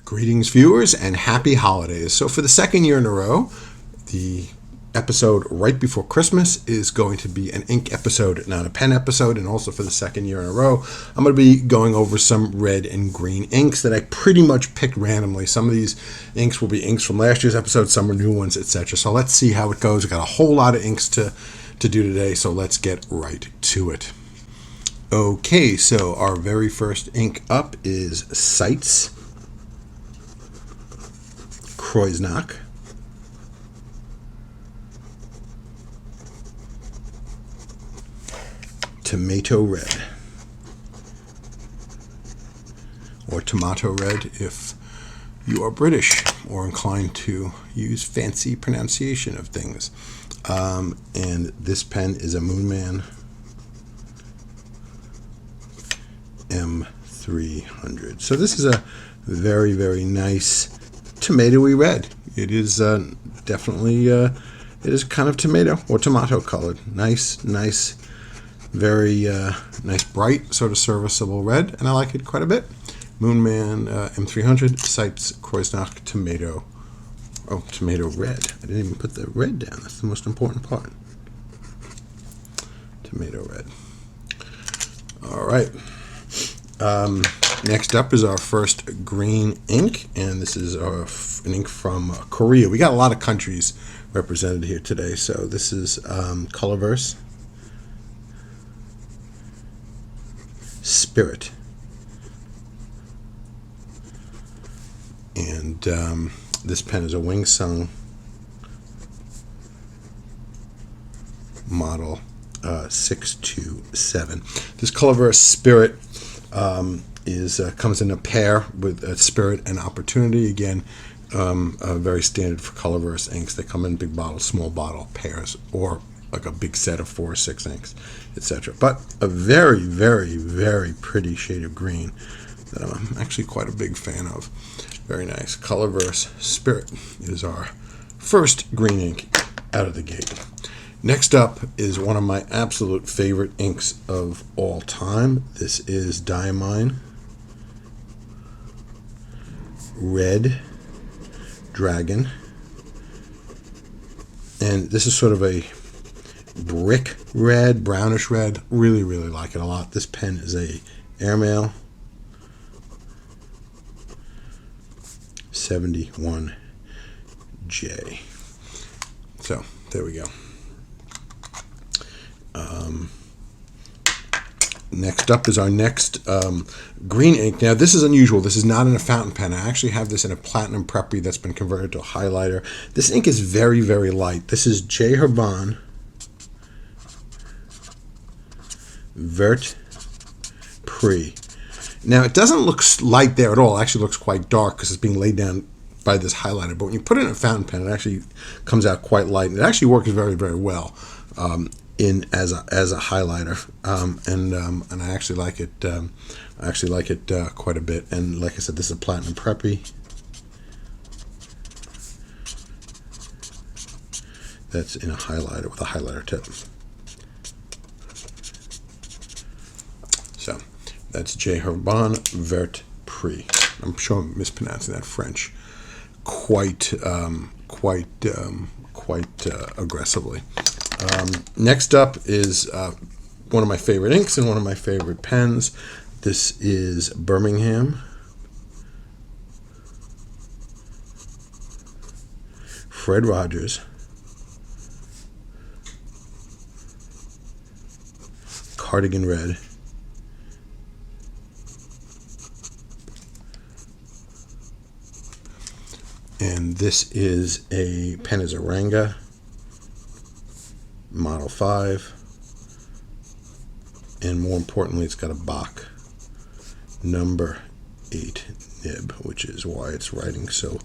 Greetings, viewers, and happy holidays. So for the second year in a row, the episode right before Christmas is going to be an ink episode, not a pen episode. And also for the second year in a row, I'm going to be going over some red and green inks that I pretty much picked randomly. Some of these inks will be inks from last year's episode, some are new ones, etc. So let's see how it goes. We've got a whole lot of inks to do today, so let's get right to it. Okay, so our very first ink up is Sights Kreuznach. Tomato Red, or Tomato Red if you are British or inclined to use fancy pronunciation of things. And this pen is a Moonman M300. So this is a very, very nice tomatoey red. It is definitely, it is kind of tomato or tomato colored. Nice, very nice, bright, sort of serviceable red, and I like it quite a bit. Moonman M300, Sights Kreuznach Tomato. Oh, tomato red. I didn't even put the red down. That's the most important part. Tomato red. All right. Next up is our first green ink, and this is an ink from Korea. We got a lot of countries represented here today, so this is Colorverse Spirit. And this pen is a Wingsung model 627. This Colorverse Spirit comes in a pair with Spirit and Opportunity. Again, very standard for Colorverse inks. They come in big bottle, small bottle pairs, or like a big set of 4 or 6 inks, etc. But a very, very, very pretty shade of green that I'm actually quite a big fan of. Very nice. Colorverse Spirit is our first green ink out of the gate. Next up is one of my absolute favorite inks of all time. This is Diamine Red Dragon. And this is sort of a brick red, brownish red. Really, really like it a lot. This pen is a Airmail 71J. So there we go. Next up is our next green ink. Now this is unusual. This is not in a fountain pen. I actually have this in a platinum Prepri that's been converted to a highlighter. This ink is very, very light. This is J. Herbin Vert Pre. Now it doesn't look light there at all. It actually looks quite dark because it's being laid down by this highlighter. But when you put it in a fountain pen, it actually comes out quite light, and it actually works very, very well as a highlighter. And I actually like it. I actually like it quite a bit. And like I said, this is a platinum Prepri. That's in a highlighter with a highlighter tip. So that's J. Herbin Vert Pre. I'm sure I'm mispronouncing that French quite aggressively. Next up is one of my favorite inks and one of my favorite pens. This is Birmingham Fred Rogers Cardigan Red. And this is a pen is a Ranga Model 5, and more importantly, it's got a Bach number 8 nib, which is why it's writing so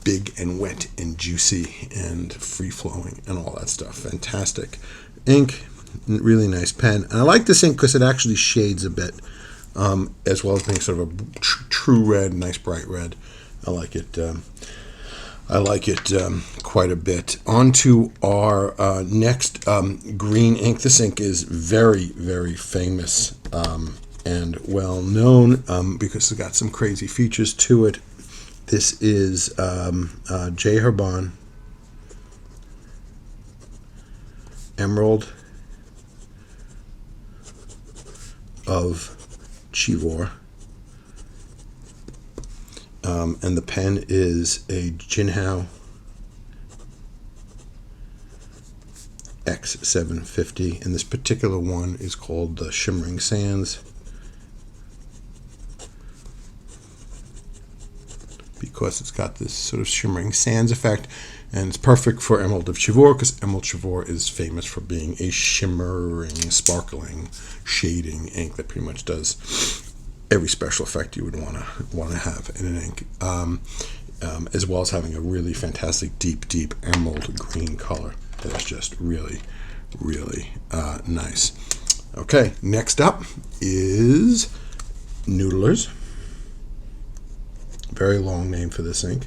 big and wet and juicy and free-flowing and all that stuff. Fantastic ink, really nice pen. And I like this ink because it actually shades a bit, as well as being sort of a true red, nice bright red. I like it. I like it quite a bit. On to our next green ink. This ink is very, very famous and well known because it's got some crazy features to it. This is J. Herbon Emerald of Chivor. And the pen is a Jinhao X750, and this particular one is called the Shimmering Sands because it's got this sort of shimmering sands effect, and it's perfect for Emerald of Chivor because Emerald Chivor is famous for being a shimmering, sparkling, shading ink that pretty much does every special effect you would want to have in an ink, as well as having a really fantastic deep emerald green color that is just really nice. Okay, next up is Noodlers. Very long name for this ink.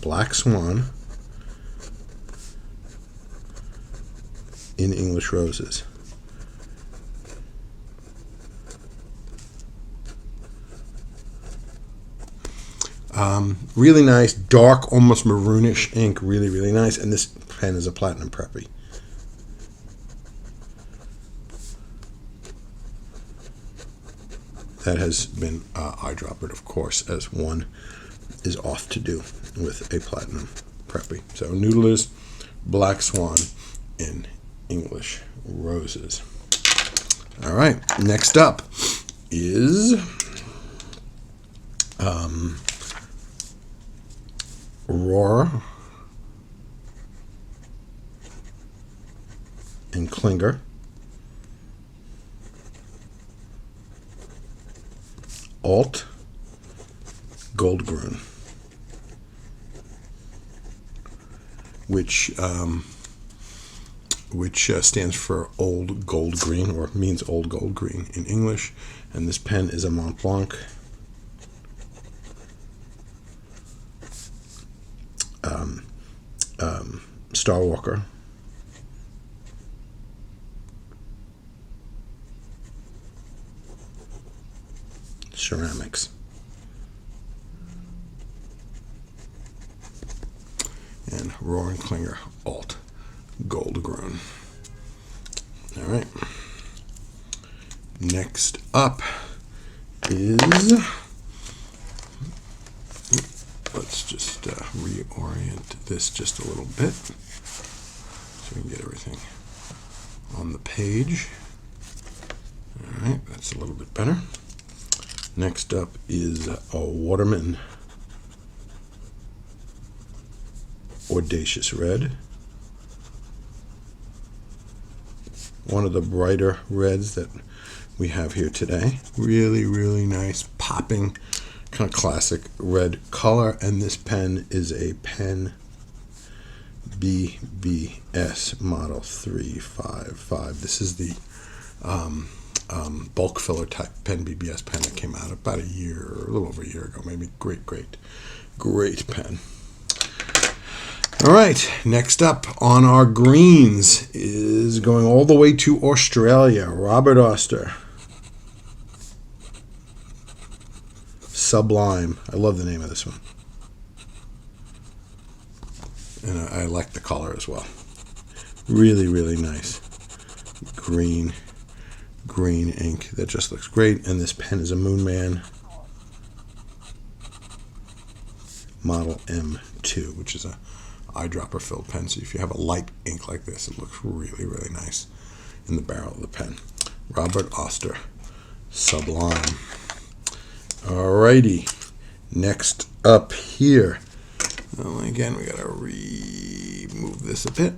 Black Swan in English Roses. Really nice, dark, almost maroonish ink. Really nice. And this pen is a platinum preppy. That has been eyedroppered, of course, as one is off to do with a platinum preppy. So Noodlers, Black Swan in English Roses. All right, next up is Roar and Klinger. Alt Goldgrün, which stands for Old Gold Green, or means Old Gold Green in English. And this pen is a Mont Blanc. Star Walker. Ceramics. And Roar and Klinger Alt Goldgrün. All right. Next up is, let's just reorient this just a little bit so we can get everything on the page. All right, that's a little bit better. Next up is a Waterman Audacious Red. One of the brighter reds that we have here today. Really nice, popping, kind of classic red color. And this pen is a Pen BBS model 355. This is the bulk filler type Pen BBS pen that came out about a little over a year ago, maybe. Great pen. All right, next up on our greens is going all the way to Australia, Robert Oster. Sublime. I love the name of this one. And I like the color as well. Really nice. Green ink that just looks great. And this pen is a Moonman Model M2, which is a eyedropper filled pen. So if you have a light ink like this, it looks really nice in the barrel of the pen. Robert Oster Sublime. Alrighty, next up here. Well, again, we gotta remove this a bit.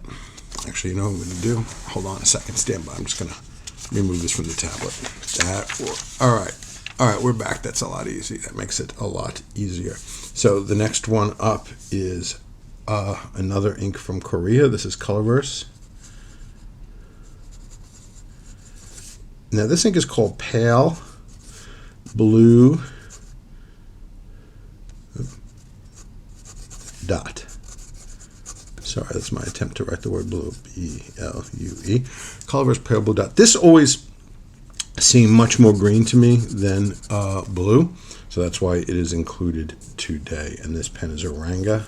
Actually, you know what I'm gonna do? Hold on a second, stand by. I'm just gonna remove this from the tablet. All right, we're back. That's a lot easier. That makes it a lot easier. So the next one up is another ink from Korea. This is Colorverse. Now this ink is called Pale Blue Dot. Sorry, that's my attempt to write the word blue. B-L-U-E. Colorverse Pale Blue Dot. This always seem much more green to me than blue. So that's why it is included today. And this pen is a Ranga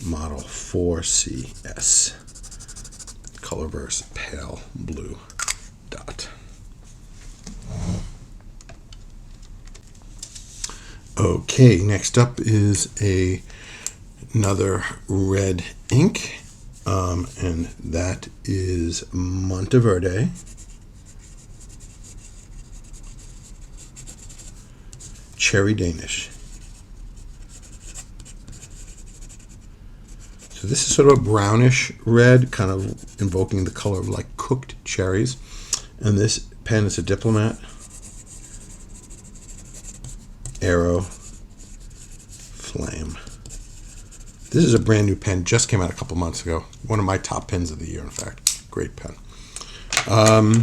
Model 4CS. Colorverse Pale Blue Dot. Okay, next up is another red ink, and that is Monteverde. Cherry Danish. So this is sort of a brownish red, kind of invoking the color of like cooked cherries. And this pen is a Diplomat Aero Flame. This is a brand new pen, just came out a couple months ago. One of my top pens of the year, in fact. Great pen. All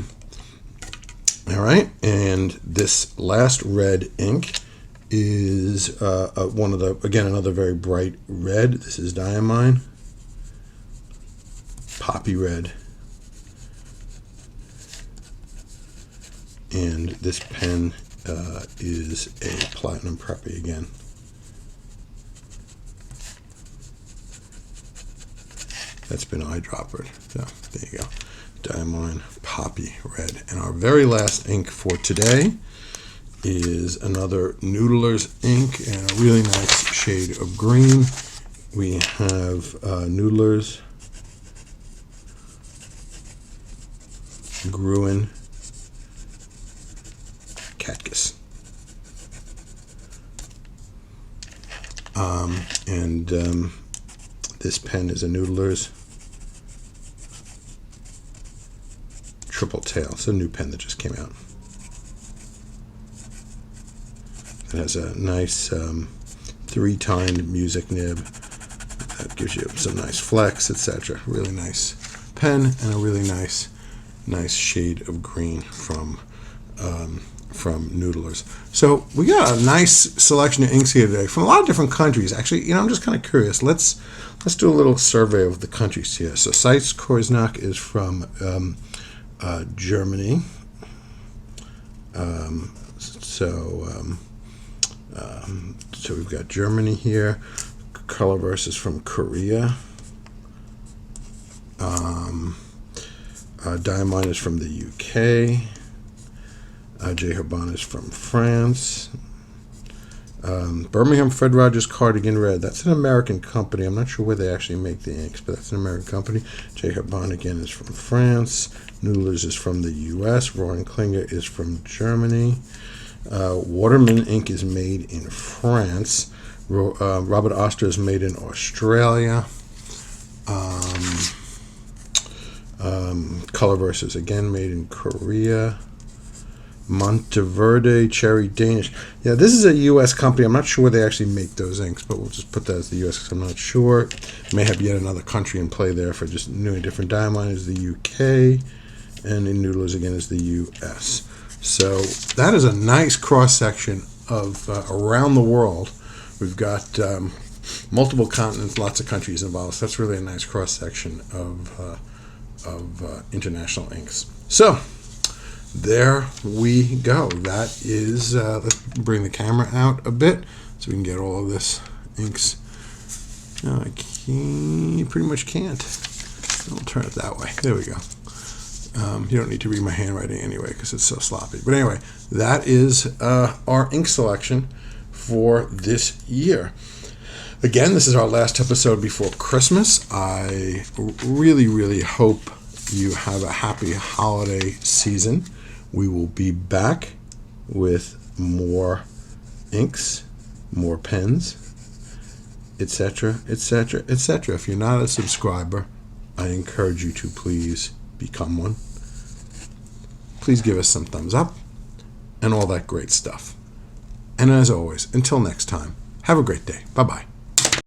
right, and this last red ink is one of the, again, another very bright red. This is Diamine Poppy Red. And this pen is a Platinum Preppy again. That's been eyedroppered. So there you go. Diamine Poppy Red. And our very last ink for today is another Noodler's ink and a really nice shade of green. We have Noodler's Gruen Catkiss. This pen is a Noodler's Triple Tail. It's a new pen that just came out. It has a nice three-tined music nib that gives you some nice flex, etc. Really nice pen and a really nice shade of green from Noodler's. So we got a nice selection of inks here today from a lot of different countries. Actually, I'm just kind of curious. Let's do a little survey of the countries here. So Seitz Kreuznach is from Germany. So we've got Germany here. Colorverse is from Korea. Diamine is from the UK. J. Herbin is from France. Birmingham Fred Rogers Cardigan Red. That's an American company. I'm not sure where they actually make the inks, but that's an American company. J. Herbin again is from France. Noodler's is from the US. Roaring Klinger is from Germany. Waterman ink is made in France. Robert Oster is made in Australia. Colorverse is again made in Korea. Monteverde Cherry Danish. Yeah, this is a U.S. company. I'm not sure where they actually make those inks, but we'll just put that as the U.S. because I'm not sure. May have yet another country in play there for just new and different. Diamine is the U.K. and in Noodler's again is the U.S. So that is a nice cross-section of around the world. We've got multiple continents, lots of countries involved. So that's really a nice cross-section of international inks. So there we go. That is, let's bring the camera out a bit so we can get all of this inks. No, I pretty much can't. I'll turn it that way. There we go. You don't need to read my handwriting anyway because it's so sloppy. But anyway, that is our ink selection for this year. Again, this is our last episode before Christmas. I really, really hope you have a happy holiday season. We will be back with more inks, more pens, etc., etc., etc. If you're not a subscriber, I encourage you to please become one. Please give us some thumbs up and all that great stuff. And as always, until next time, have a great day. Bye-bye.